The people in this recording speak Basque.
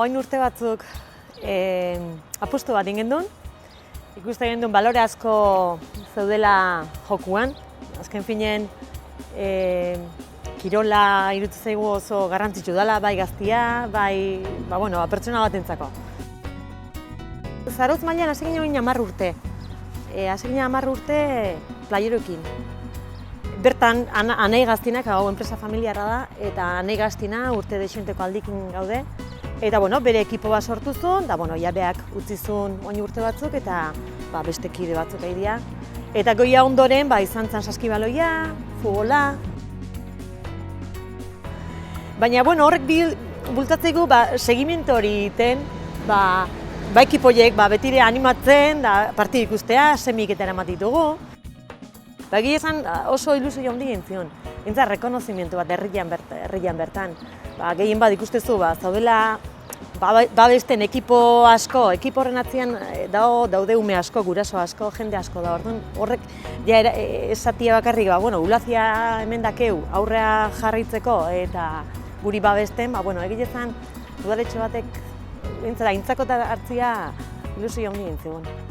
Orain urte batzuk apustu bat egin genuen. Ikusten genuen balore asko zeudela jokuan. Azken finean, kirola iruditzen zaigu oso garrantzitsu dela, bai gaztia, bai pertsona batentzako. Zarautz mailan hasi ginen 10 urte. Hasi ginen 10 urte playeroekin. Bertan, Anei Gaztinak, hau enpresa familiarra da, eta Anei Gaztina urte dexenteko aldikin gaude. Eta bere ekipo bat sortu zuen, da jabeak utzi zuen oin urte batzuk, eta beste kide batzuk ari dira. Eta goia ondoren izan zen saskibaloia, futbola. Baina horrek bultatzeko segimentu hori egiten, ekipoiek betire animatzen, partidu ikustea, semik eta eramat ditugu. Egia esan oso ilusio handi gintzion, entza rekonozimentu bat herrian bertan. Gehien bat ikustezu, zaudela babesten ekipo asko, ekipo horren atzean daude ume asko, guraso asko, jende asko da. Horrek esatia bakarrik, ulazia hemen dakeu aurrea jarraitzeko eta guri babesten, egia esan udaletxe batek aintzakota hartzia ilusio handi gintzion.